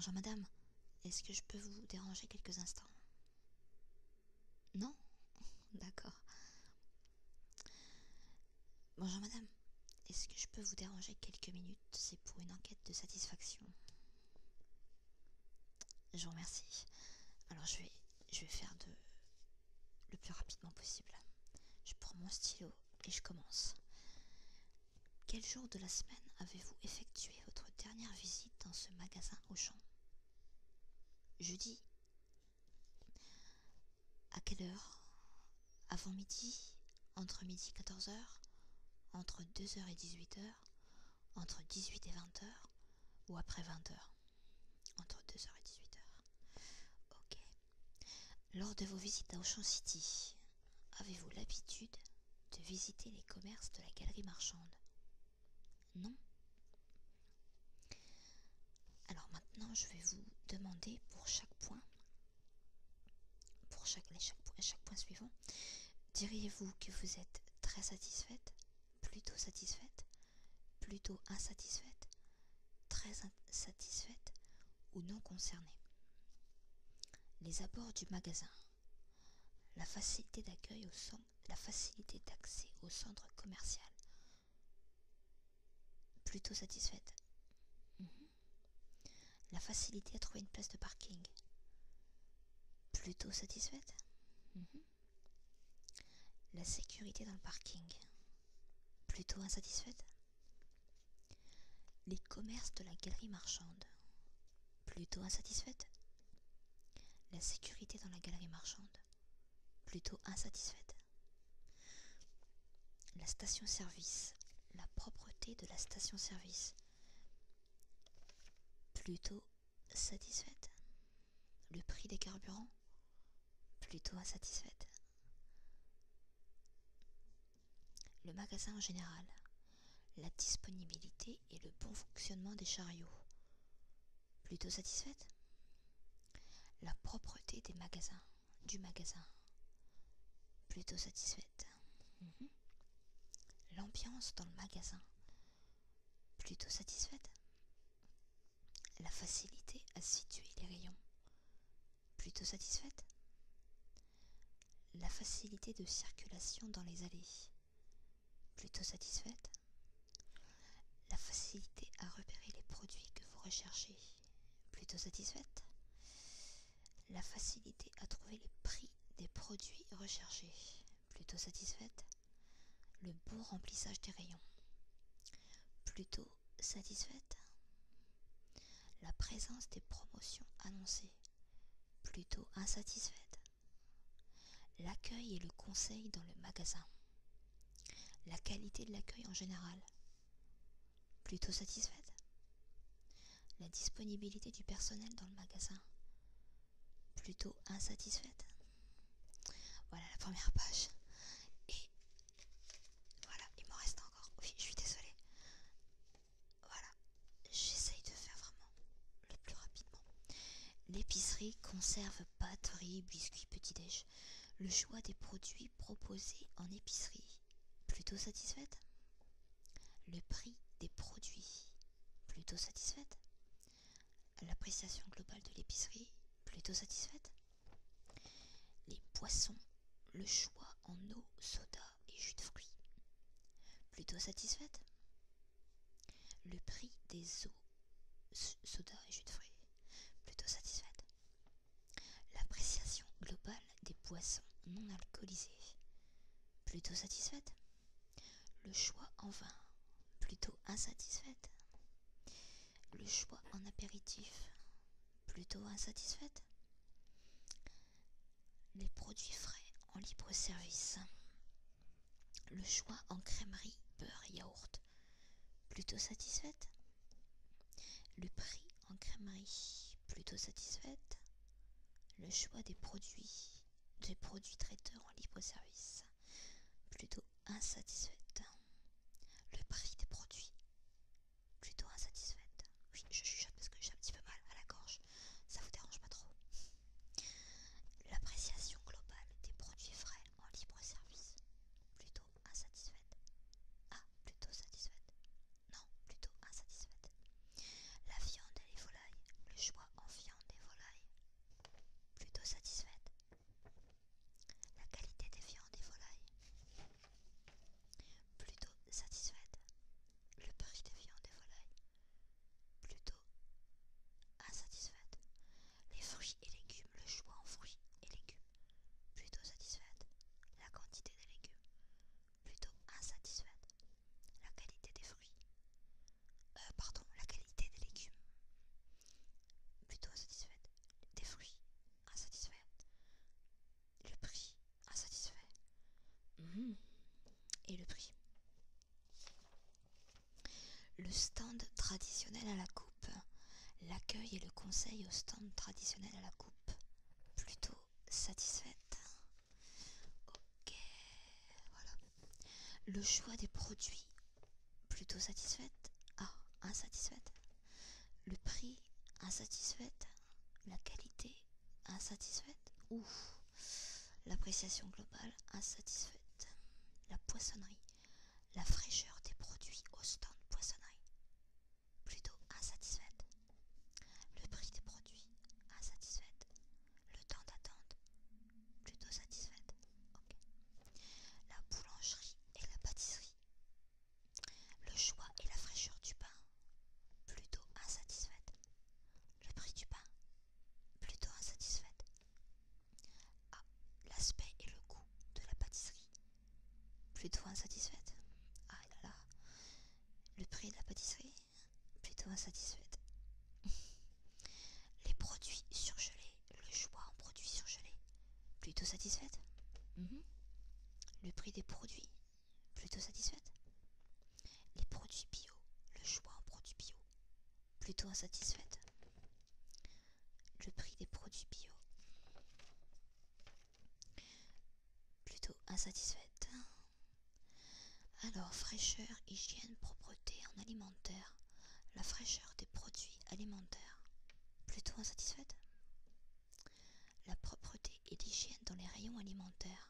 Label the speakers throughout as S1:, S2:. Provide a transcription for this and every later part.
S1: Bonjour madame, est-ce que je peux vous déranger quelques instants? Non? D'accord. Bonjour madame, est-ce que je peux vous déranger quelques minutes? C'est pour une enquête de satisfaction. Je vous remercie. Alors je vais faire le plus rapidement possible. Je prends mon stylo et je commence. Quel jour de la semaine avez-vous effectué votre dernière visite dans ce magasin Auchan? Jeudi. À quelle heure? Avant midi? Entre midi et 14h? Entre 2h et 18h? Entre 18 et 20h? Ou après 20h? Entre 2h et 18h. Ok. Lors de vos visites à Auchan City, avez-vous l'habitude de visiter les commerces de la galerie marchande? Non? Alors maintenant, je vais vous demander pour chaque point, pour chaque point suivant, diriez-vous que vous êtes très satisfaite, plutôt insatisfaite, très insatisfaite ou non concernée? Les abords du magasin, la facilité d'accueil la facilité d'accès au centre commercial. Plutôt satisfaite. La facilité à trouver une place de parking. Plutôt satisfaite. La sécurité dans le parking. Plutôt insatisfaite. Les commerces de la galerie marchande. Plutôt insatisfaite. La sécurité dans la galerie marchande. Plutôt insatisfaite. La station-service. La propreté de la station-service. Plutôt satisfaite. Le prix des carburants. Plutôt insatisfaite. Le magasin en général. La disponibilité et le bon fonctionnement des chariots. Plutôt satisfaite. La propreté du magasin. Plutôt satisfaite. L'ambiance dans le magasin. Plutôt satisfaite. La facilité à situer les rayons. Plutôt satisfaite. La facilité de circulation dans les allées. Plutôt satisfaite. La facilité à repérer les produits que vous recherchez. Plutôt satisfaite. La facilité à trouver les prix des produits recherchés. Plutôt satisfaite. Le beau remplissage des rayons. Plutôt satisfaite. La présence des promotions annoncées. Plutôt insatisfaite. L'accueil et le conseil dans le magasin. La qualité de l'accueil en général. Plutôt satisfaite. La disponibilité du personnel dans le magasin. Plutôt insatisfaite. Voilà la première page. Et voilà, il m'en reste encore. Oui, je suis désolée. Voilà, j'essaye de faire vraiment le plus rapidement. L'épicerie, conserve, pâtes, riz, biscuits, petit-déj. Le choix des produits proposés en épicerie. Plutôt satisfaite. Le prix des produits. Plutôt satisfaite. L'appréciation globale de l'épicerie. Plutôt satisfaite. Les boissons. Le choix en eau, soda et jus de fruits. Plutôt satisfaite. Le prix des eaux, soda et jus de fruits. Plutôt satisfaite. L'appréciation globale des boissons non alcoolisées. Plutôt satisfaite. Le choix en vin. Plutôt insatisfaite. Le choix en apéritif. Plutôt insatisfaite. Les produits frais en libre service. Le choix en crèmerie, beurre et yaourt. Plutôt satisfaite. Le prix en crèmerie. Plutôt satisfaite. Le choix des produits traiteurs en libre service. Plutôt insatisfaite. Le prix des produits. Plutôt insatisfaite. Oui, je chuchote parce que j'ai un petit peu mal à la gorge. Ça vous dérange pas trop? L'appréciation globale des produits frais en libre service. Plutôt insatisfaite. Ah, plutôt satisfaite. Non, plutôt insatisfaite. La viande et les volailles. Le choix stand traditionnel à la coupe. L'accueil et le conseil au stand traditionnel à la coupe. Plutôt satisfaite. Ok, voilà. Le choix des produits. Plutôt satisfaite. Ah, insatisfaite. Le prix, insatisfaite. La qualité, insatisfaite. Ouf. L'appréciation globale, insatisfaite. La poissonnerie. La fraîcheur des produits au stand poissonnerie. Plutôt insatisfaite. Le prix des produits, insatisfaite. Le temps d'attente, plutôt satisfaite. Ok. La boulangerie et la pâtisserie. Le choix et la fraîcheur du pain, plutôt insatisfaite. Le prix du pain, plutôt insatisfaite. Ah, l'aspect et le goût de la pâtisserie, plutôt insatisfaite. Ah là là. Le prix de la pâtisserie, plutôt insatisfaite. Les produits surgelés, le choix en produits surgelés, plutôt satisfaite. Le prix des produits, plutôt satisfaite. Les produits bio, le choix en produits bio, plutôt insatisfaite. Le prix des produits bio, plutôt insatisfaite. Alors, fraîcheur, hygiène, propreté en alimentaire. La fraîcheur des produits alimentaires, plutôt insatisfaite. La propreté et l'hygiène dans les rayons alimentaires,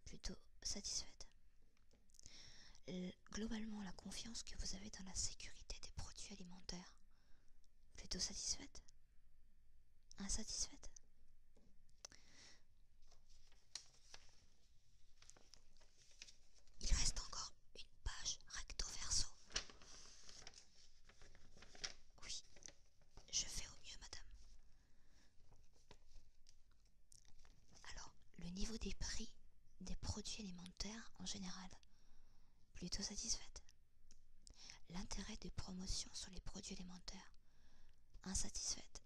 S1: plutôt satisfaite. Globalement, la confiance que vous avez dans la sécurité des produits alimentaires, plutôt satisfaite. Insatisfaite. Il reste encore une page recto verso. Oui, je fais au mieux, madame. Alors, le niveau des prix des produits alimentaires en général, plutôt satisfaite. L'intérêt des promotions sur les produits alimentaires, insatisfaite.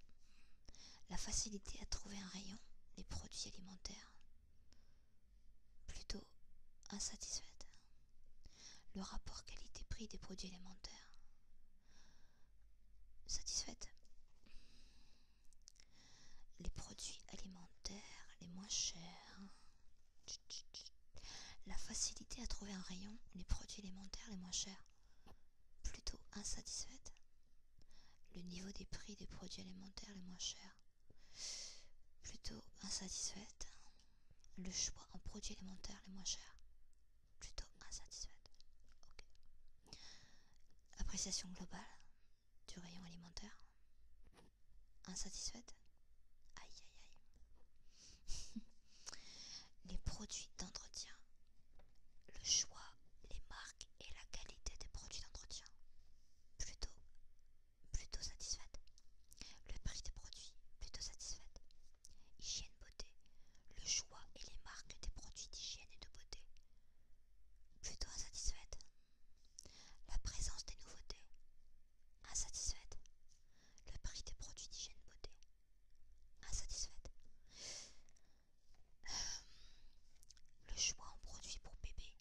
S1: La facilité à trouver un rayon, les produits alimentaires, plutôt insatisfaite. Le rapport qualité-prix des produits alimentaires, satisfaite. Les produits alimentaires les moins chers. La facilité à trouver un rayon, les produits alimentaires les moins chers, plutôt insatisfaite. Le niveau des prix des produits alimentaires les moins chers, plutôt insatisfaite. Le choix en produits alimentaires les moins chers, plutôt insatisfaite. Ok. Appréciation globale du rayon alimentaire, insatisfaite. Aïe aïe aïe. Les produits d'entretien, le choix, les marques et la qualité des produits d'entretien, plutôt satisfaite. Le prix des produits, plutôt satisfaite. Hygiène beauté, le choix et les marques des produits d'hygiène et de beauté, plutôt insatisfaite. La présence des nouveautés, insatisfaite. Le prix des produits d'hygiène beauté, insatisfaite. Le choix en produits pour bébé,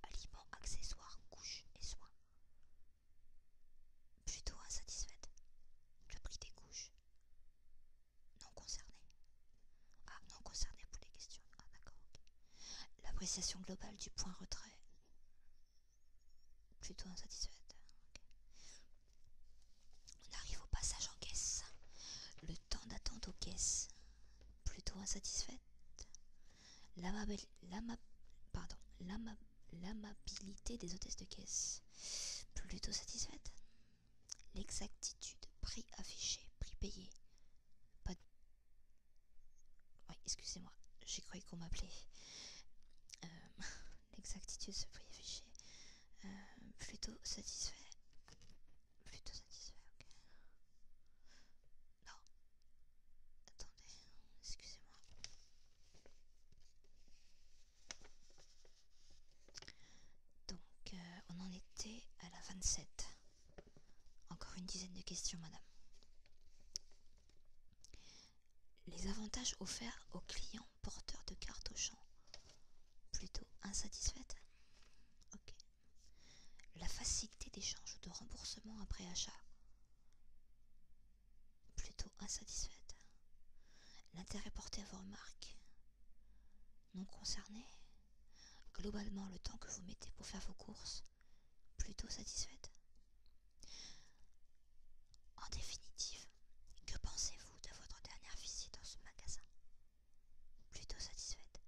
S1: aliments, accessoires, couches et soins, plutôt insatisfaite. Le prix des couches, non concerné. Ah, non concerné pour les questions. Ah, d'accord. Okay. L'appréciation globale du point retrait, plutôt insatisfaite. Okay. On arrive au passage en caisse. Le temps d'attente aux caisses, plutôt insatisfaite. L'amabilité des hôtesses de caisse, plutôt satisfaite. L'exactitude, prix affiché, prix payé. Pas de... Oui, excusez-moi, j'ai cru qu'on m'appelait. L'exactitude, ce prix affiché, plutôt satisfait. Plutôt satisfait, ok. Non, attendez, excusez-moi. Donc, on en était à la 27. Encore une dizaine de questions, madame. Les avantages offerts aux clients porteurs de carte Auchan, plutôt insatisfaite. Ok. La facilité d'échange de remboursement après achat. Plutôt insatisfaite. L'intérêt porté à vos remarques. Non concerné. Globalement, le temps que vous mettez pour faire vos courses. Plutôt satisfaite. En définitive, que pensez-vous de votre dernière visite dans ce magasin? Plutôt satisfaite.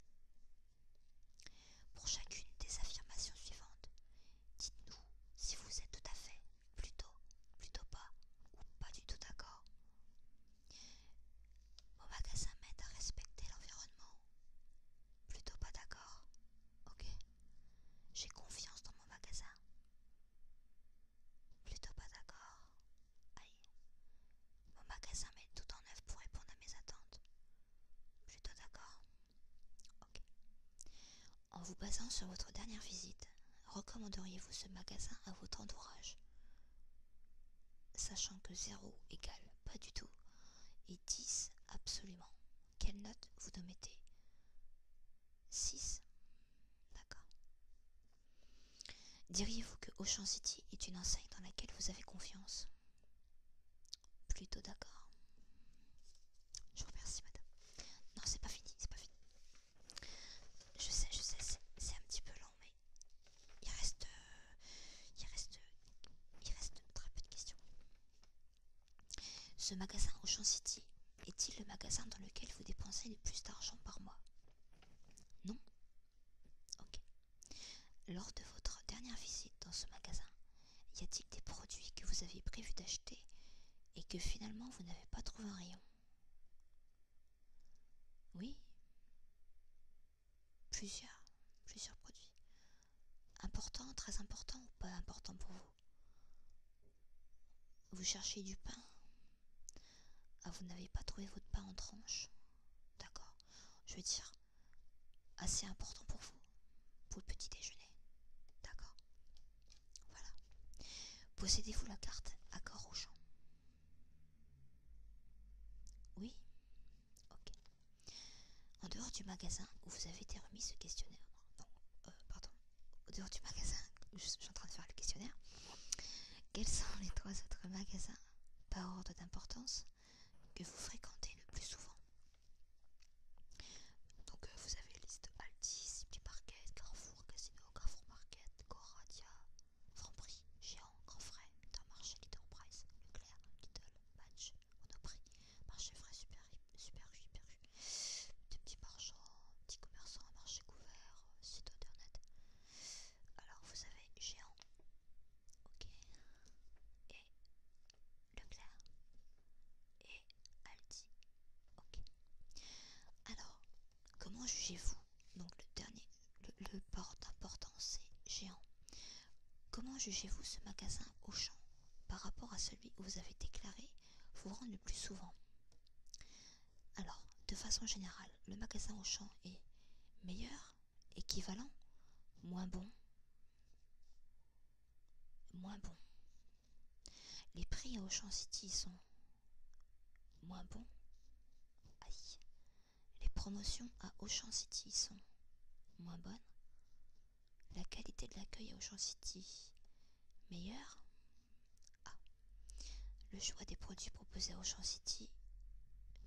S1: Pour chacune des affirmations suivantes, dites-nous si vous êtes tout à fait, plutôt pas, ou pas du tout d'accord. Mon magasin m'aide à respecter l'environnement. Plutôt pas d'accord. Ok. J'ai confiance dans mon magasin. Plutôt pas d'accord. Aïe. Mon magasin met tout en œuvre pour répondre à mes attentes. Plutôt d'accord. Ok. En vous basant sur votre dernière visite, recommanderiez-vous ce magasin à votre entourage? Sachant que 0 égale pas du tout et 10 absolument. Quelle note vous nous mettez? 6. D'accord. Diriez-vous que Auchan City est une enseigne dans laquelle vous avez confiance? Plutôt d'accord. Je vous remercie, madame. Non, c'est pas fini, c'est pas fini. Je sais, c'est un petit peu long, mais il reste très peu de questions. Ce magasin Auchan City est-il le magasin dans lequel vous dépensez le plus d'argent par mois? Non? Ok. Lors de votre dernière visite dans ce magasin, y a-t-il des produits que vous aviez prévu d'acheter et que finalement vous n'avez pas trouvé un rayon? Oui? Plusieurs produits. Important, très important ou pas important pour vous? Vous cherchez du pain? Ah, vous n'avez pas trouvé votre pain en tranches? D'accord. Je veux dire, assez important pour le petit déjeuner. D'accord. Voilà. Possédez-vous la carte Accord Auchan? Oui? Ok. En dehors du magasin où vous avez été remis ce questionnaire, non, pardon, au dehors du magasin où je suis en train de faire le questionnaire, quels sont les 3 autres magasins, par ordre d'importance, que vous fréquentez le plus souvent? Donc vous avez la liste Aldi, City Market, Carrefour, Casino, Carrefour Market, Coradia, Franprix, Géant, Grand Frais, Intermarché, Leader Price, Leclerc, Lidl, Match, Monoprix, Marché Frais, Super U, des petits marchands, petits commerçants, marché couvert, site internet. Alors vous avez Géant, ok, et Leclerc, et Aldi, ok. Alors, comment jugez-vous, donc le dernier, le port d'importance c'est Géant, comment jugez-vous ce magasin Auchan par rapport à celui où vous avez déclaré vous rendre le plus souvent? Alors, de façon générale, le magasin Auchan est meilleur, équivalent, moins bon, moins bon. Les prix à Auchan City sont moins bons. Aïe. Les promotions à Auchan City sont moins bonnes. La qualité de l'accueil à Auchan City meilleure. Ah. Le choix des produits proposés à Auchan City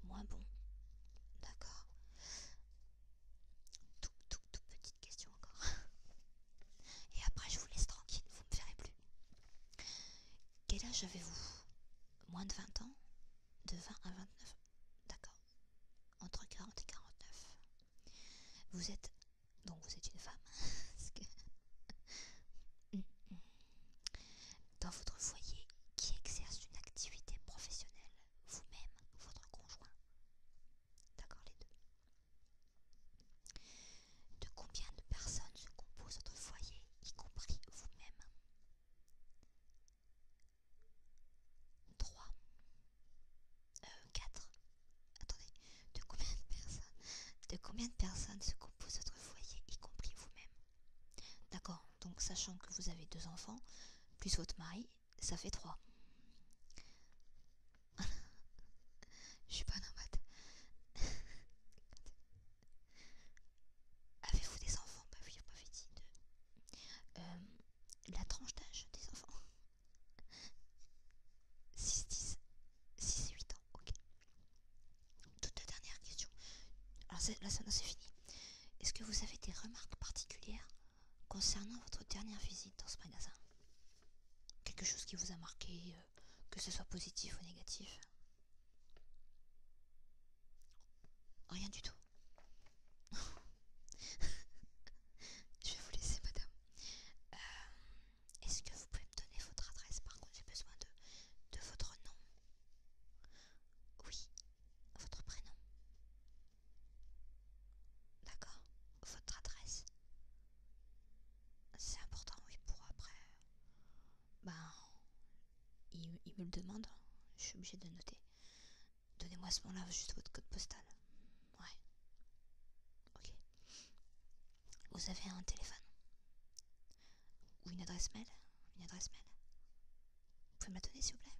S1: moins bon. D'accord. Toute petite question encore. Et après je vous laisse tranquille, vous me ferez plus. Quel âge avez-vous? Moins de 20 ans? De 20 à 29? D'accord. Entre 40 et 49. Vous êtes... Donc vous êtes une femme. Parce que... Dans votre foyer, qui exerce une activité professionnelle? Vous-même, votre conjoint? D'accord, les deux. De combien de personnes se compose votre foyer, y compris vous-même? 3. 4. Attendez. De combien de personnes se compose votre foyer, y compris vous-même? D'accord, donc sachant que vous avez 2 enfants, plus votre mari, ça fait 3. Je suis pas en maths. Avez-vous des enfants? Bah oui, vous m'avez dit 2. La tranche d'âge des enfants? c'est fini. Est-ce que vous avez des remarques particulières concernant votre dernière visite dans ce magasin? Quelque chose qui vous a marqué, que ce soit positif ou négatif? Rien du tout. Je vais vous laisser, madame. Est-ce que vous pouvez me donner votre adresse? Par contre, j'ai besoin de votre nom. Oui, votre prénom. D'accord. Votre adresse. C'est important, oui, pour après. Ben, il me le demande. Je suis obligée de le noter. Donnez-moi à ce moment-là juste votre code postal. Ouais. Ok. Vous avez un téléphone? Ou une adresse mail? Une adresse mail? Vous pouvez me la donner, s'il vous plaît?